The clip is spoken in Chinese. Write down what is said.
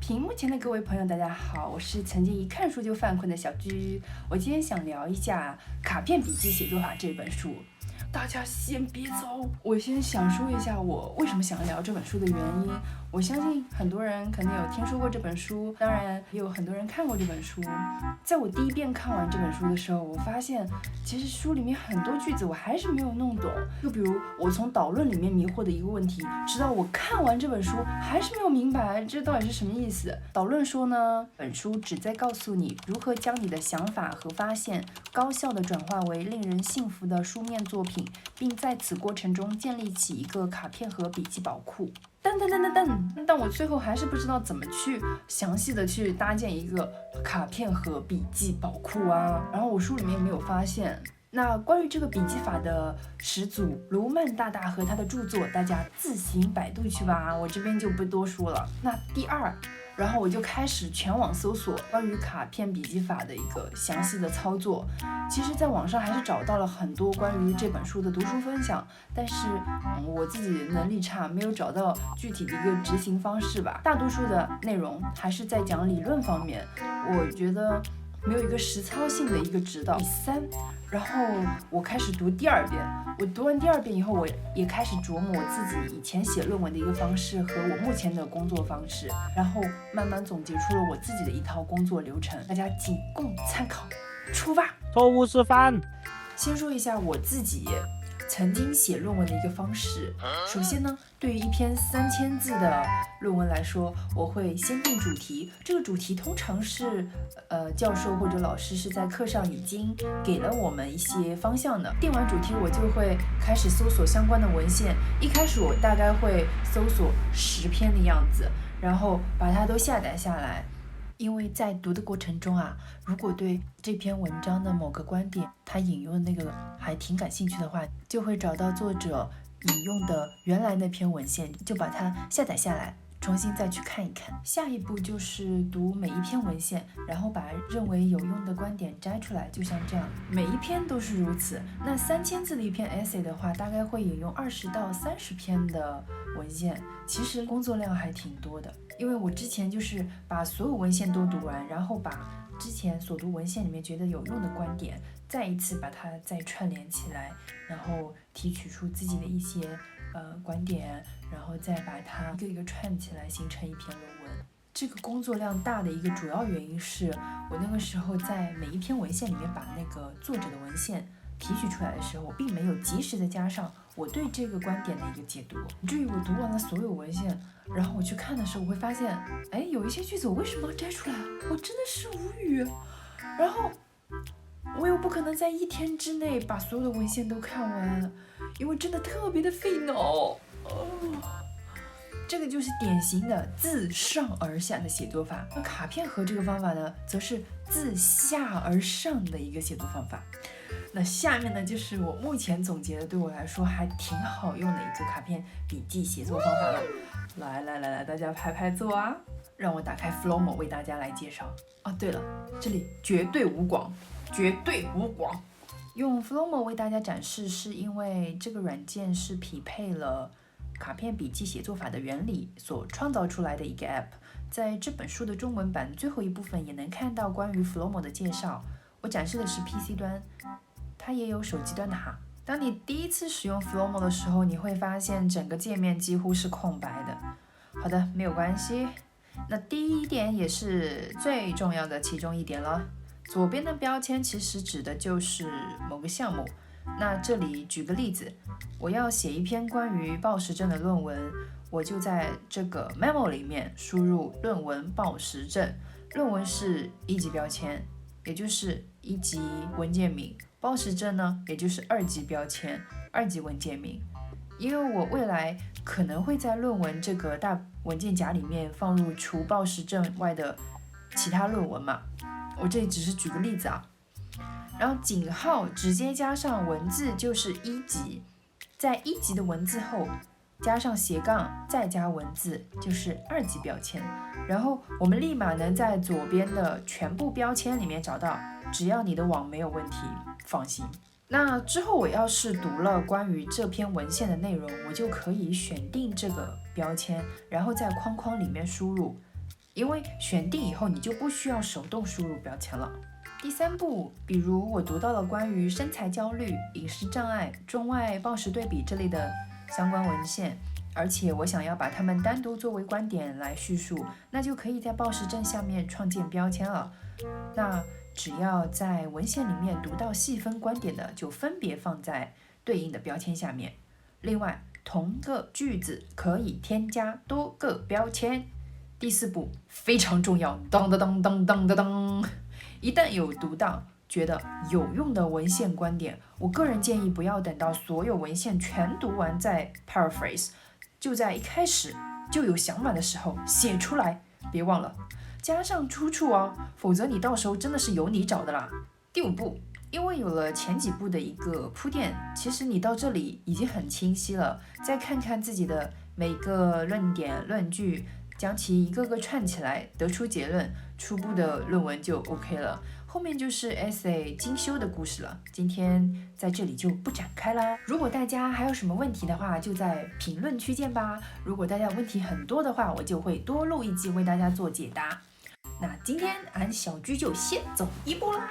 屏幕前的各位朋友，大家好，我是曾经一看书就犯困的小居。我今天想聊一下《卡片笔记写作法》这本书。大家先别走，我先想说一下我为什么想聊这本书的原因。我相信很多人肯定有听说过这本书，当然也有很多人看过这本书。在我第一遍看完这本书的时候，我发现其实书里面很多句子我还是没有弄懂。就比如我从导论里面迷惑的一个问题，直到我看完这本书还是没有明白这到底是什么意思。导论说呢，本书旨在告诉你如何将你的想法和发现高效地转化为令人信服的书面作品，并在此过程中建立起一个卡片和笔记宝库。但我最后还是不知道怎么去详细的去搭建一个卡片和笔记宝库啊，然后我书里面没有发现。那关于这个笔记法的始祖卢曼大大和他的著作，大家自行百度去吧，我这边就不多说了。那第二，然后我就开始全网搜索关于卡片笔记法的一个详细的操作。其实在网上还是找到了很多关于这本书的读书分享，但是我自己能力差，没有找到具体的一个执行方式吧。大多数的内容还是在讲理论方面，我觉得没有一个实操性的一个指导。第三，然后我开始读第二遍，我读完第二遍以后，我也开始琢磨我自己以前写论文的一个方式和我目前的工作方式，然后慢慢总结出了我自己的一套工作流程，大家仅供参考。出发！错误示范。先说一下我自己曾经写论文的一个方式。首先呢，对于一篇3000字的论文来说，我会先定主题。这个主题通常是教授或者老师是在课上已经给了我们一些方向的。定完主题，我就会开始搜索相关的文献。一开始我大概会搜索10篇的样子，然后把它都下载下来。因为在读的过程中啊，如果对这篇文章的某个观点，他引用的那个还挺感兴趣的话，就会找到作者引用的原来那篇文献，就把它下载下来，重新再去看一看。下一步就是读每一篇文献，然后把认为有用的观点摘出来，就像这样，每一篇都是如此。那3000字的一篇 essay 的话，大概会引用20到30篇的文献，其实工作量还挺多的。因为我之前就是把所有文献都读完，然后把之前所读文献里面觉得有用的观点，再一次把它再串联起来，然后提取出自己的一些观点，然后再把它一个一个串起来，形成一篇论文。这个工作量大的一个主要原因是我那个时候在每一篇文献里面把那个作者的文献提取出来的时候，我并没有及时的加上我对这个观点的一个解读，以至于我读完了所有文献，然后我去看的时候，我会发现，有一些句子我为什么要摘出来？我真的是无语。然后我又不可能在1天之内把所有的文献都看完，因为真的特别的费脑。这个就是典型的自上而下的写作法。那卡片盒这个方法呢，则是自下而上的一个写作方法。那下面呢，就是我目前总结的对我来说还挺好用的一个卡片笔记写作方法了。来，大家排排坐啊，让我打开 Flomo 为大家来介绍。对了，这里绝对无广。用 Flomo 为大家展示，是因为这个软件是匹配了卡片笔记写作法的原理所创造出来的一个 app。 在这本书的中文版最后一部分也能看到关于 Flomo 的介绍。我展示的是 PC 端，它也有手机端的哈。当你第一次使用 Flomo 的时候，你会发现整个界面几乎是空白的。好的，没有关系。那第一点也是最重要的其中一点了，左边的标签其实指的就是某个项目。那这里举个例子，我要写一篇关于暴食症的论文，我就在这个 memo 里面输入论文暴食症，论文是1级标签，也就是1级文件名，暴食症呢，也就是2级标签，2级文件名。因为我未来可能会在论文这个大文件夹里面放入除暴食症外的其他论文嘛，我这里只是举个例子啊。然后井号直接加上文字就是1级，在1级的文字后加上斜杠再加文字就是2级标签。然后我们立马能在左边的全部标签里面找到，只要你的网没有问题，放心。那之后我要是读了关于这篇文献的内容，我就可以选定这个标签，然后在框框里面输入因为选定以后你就不需要手动输入标签了。第3步，比如我读到了关于身材焦虑、饮食障碍、中外暴食对比这类的相关文献，而且我想要把它们单独作为观点来叙述，那就可以在暴食症下面创建标签了。那只要在文献里面读到细分观点的，就分别放在对应的标签下面。另外，同个句子可以添加多个标签。第4步非常重要，当当当当当当当！一旦有读到觉得有用的文献观点，我个人建议不要等到所有文献全读完再 paraphrase， 就在一开始就有想法的时候写出来，别忘了加上出处哦，否则你到时候真的是由你找的啦。第5步，因为有了前几步的一个铺垫，其实你到这里已经很清晰了，再看看自己的每个论点论据，将其一个个串起来，得出结论，初步的论文就 OK 了。后面就是 essay 精修的故事了，今天在这里就不展开啦。如果大家还有什么问题的话，就在评论区见吧。如果大家问题很多的话，我就会多录一集为大家做解答。那今天俺小居就先走一步啦。